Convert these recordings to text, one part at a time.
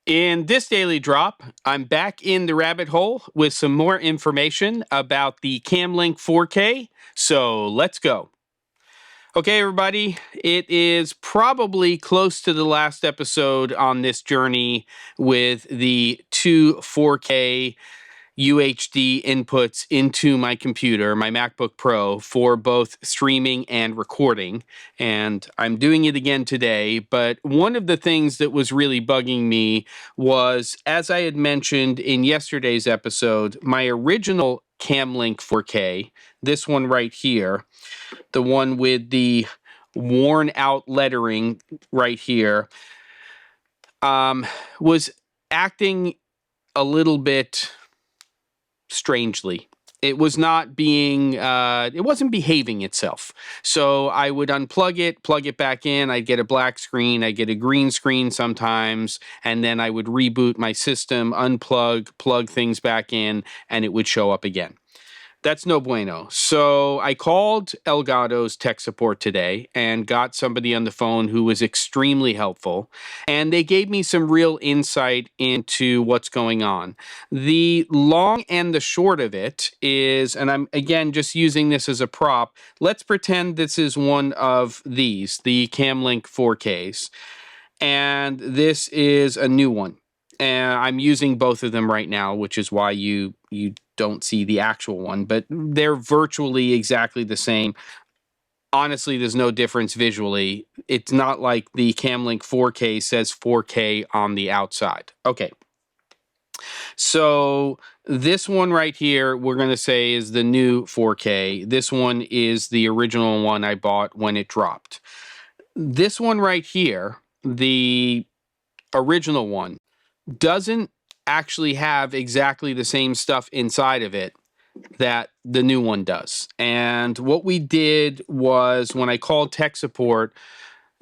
In this daily drop, I'm back in the rabbit hole with some more information about the Cam Link 4K, so let's go. Okay, everybody, it is probably close to the last episode on this journey with the two 4K UHD inputs into my computer, my MacBook Pro, for both streaming and recording. And I'm doing it again today. But one of the things that was really bugging me was, as I had mentioned in yesterday's episode, my original Cam Link 4K, this one right here, the one with the worn out lettering right here, was acting a little bit strangely. It was not being, it wasn't behaving itself. So I would unplug it, plug it back in, I'd get a black screen, I'd get a green screen sometimes, and then I would reboot my system, unplug, plug things back in, and it would show up again. That's no bueno. So I called Elgato's tech support today and got somebody on the phone who was extremely helpful. And they gave me some real insight into what's going on. The long and the short of it is, and I'm again just using this as a prop, let's pretend this is one of these, the Cam Link 4Ks. And this is a new one. And I'm using both of them right now, which is why you don't see the actual one, but they're virtually exactly the same. Honestly, there's no difference visually. It's not like the Cam Link 4K says 4K on the outside. Okay. So this one right here, we're going to say is the new 4K. This one is the original one I bought when it dropped. This one right here, the original one, doesn't actually have exactly the same stuff inside of it that the new one does. And what we did was, when I called tech support,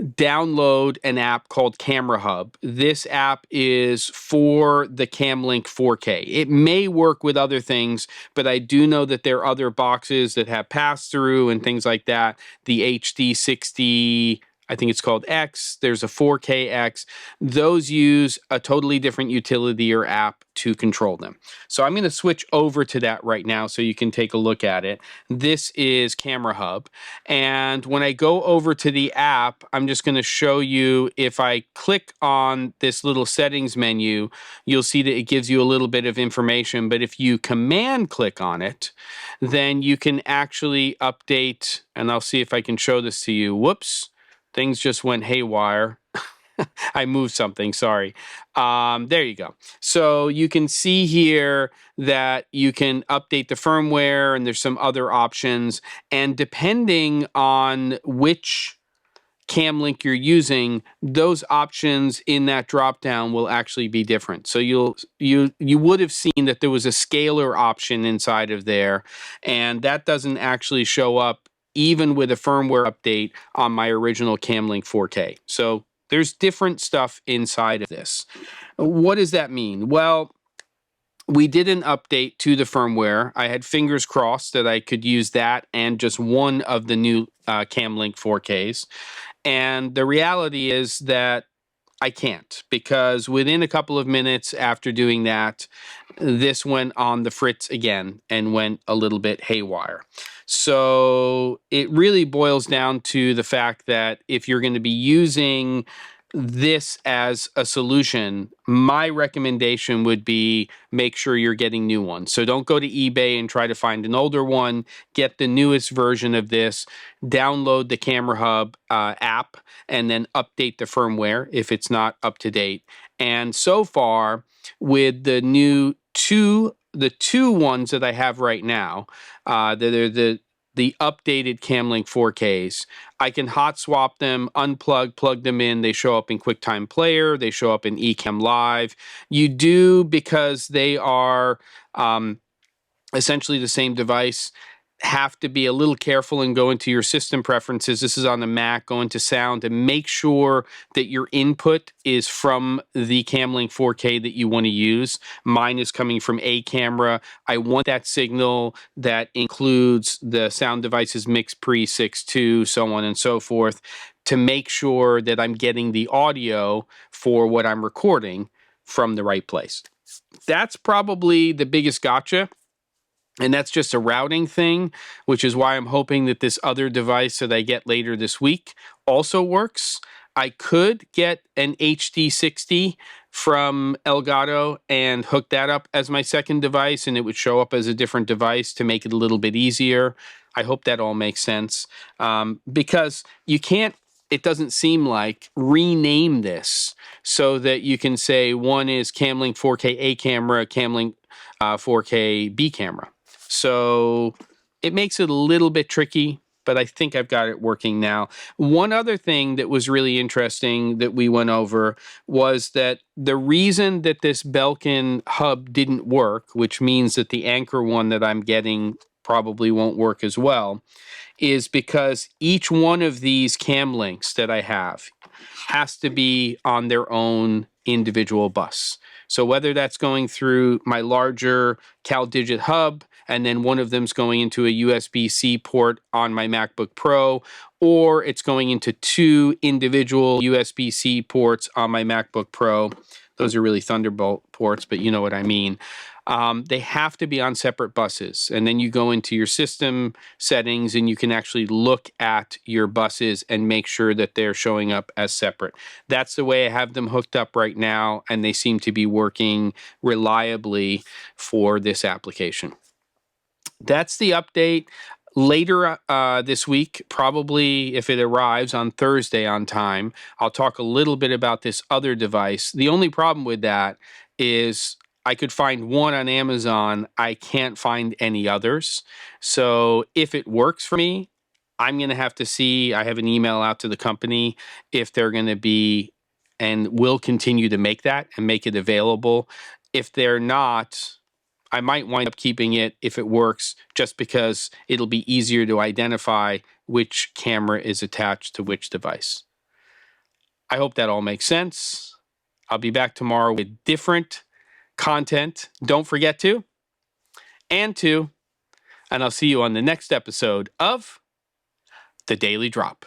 download an app called Camera Hub. This app is for the Cam Link 4K. It may work with other things, but I do know that there are other boxes that have pass-through and things like that. The HD60, I think it's called X. There's a 4KX. Those use a totally different utility or app to control them. So I'm going to switch over to that right now so you can take a look at it. This is Camera Hub. And when I go over to the app, I'm just going to show you, if I click on this little settings menu, you'll see that it gives you a little bit of information. But if you command click on it, then you can actually update, and I'll see if I can show this to you. Whoops. Things just went haywire. I moved something, sorry. There you go. So you can see here that you can update the firmware, and there's some other options. And depending on which Cam Link you're using, those options in that drop-down will actually be different. So you would have seen that there was a scaler option inside of there, and that doesn't actually show up even with a firmware update on my original Cam Link 4K. So there's different stuff inside of this. What does that mean? Well, we did an update to the firmware. I had fingers crossed that I could use that and just one of the new Cam Link 4Ks. And the reality is that I can't, because within a couple of minutes after doing that, this went on the fritz again and went a little bit haywire. So it really boils down to the fact that if you're going to be using this as a solution, my recommendation would be make sure you're getting new ones. So don't go to eBay and try to find an older one. Get the newest version of this, download the Camera Hub app, and then update the firmware if it's not up to date. And so far, with the new two ones that I have right now, that are the updated Cam Link 4Ks, I can hot swap them, unplug, plug them in. They show up in QuickTime Player. They show up in Ecamm Live. You do, because they are essentially the same device, have to be a little careful and go into your system preferences. This is on the Mac. Go into sound and make sure that your input is from the Cam Link 4K that you want to use. Mine is coming from a camera. I want that signal that includes the sound devices mix pre 6.2, so on and so forth, to make sure that I'm getting the audio for what I'm recording from the right place. That's probably the biggest gotcha. And that's just a routing thing, which is why I'm hoping that this other device that I get later this week also works. I could get an HD60 from Elgato and hook that up as my second device, and it would show up as a different device to make it a little bit easier. I hope that all makes sense, because you can't, it doesn't seem like, rename this so that you can say one is Cam Link 4K A camera, Cam Link 4K B camera. So it makes it a little bit tricky, but I think I've got it working now. One other thing that was really interesting that we went over was that the reason that this Belkin hub didn't work, which means that the Anchor one that I'm getting probably won't work as well, is because each one of these cam links that I have has to be on their own individual bus. So whether that's going through my larger CalDigit hub, and then one of them's going into a USB-C port on my MacBook Pro, or it's going into two individual USB-C ports on my MacBook Pro. Those are really Thunderbolt ports, but you know what I mean. They have to be on separate buses. And then you go into your system settings and you can actually look at your buses and make sure that they're showing up as separate. That's the way I have them hooked up right now, and they seem to be working reliably for this application. That's the update. Later this week, probably if it arrives on Thursday on time, I'll talk a little bit about this other device. The only problem with that is I could find one on Amazon. I can't find any others. So if it works for me, I'm going to have to see. I have an email out to the company if they're going to be and will continue to make that and make it available. If they're not, I might wind up keeping it if it works, just because it'll be easier to identify which camera is attached to which device. I hope that all makes sense. I'll be back tomorrow with different content. Don't forget to. And I'll see you on the next episode of The Daily Drop.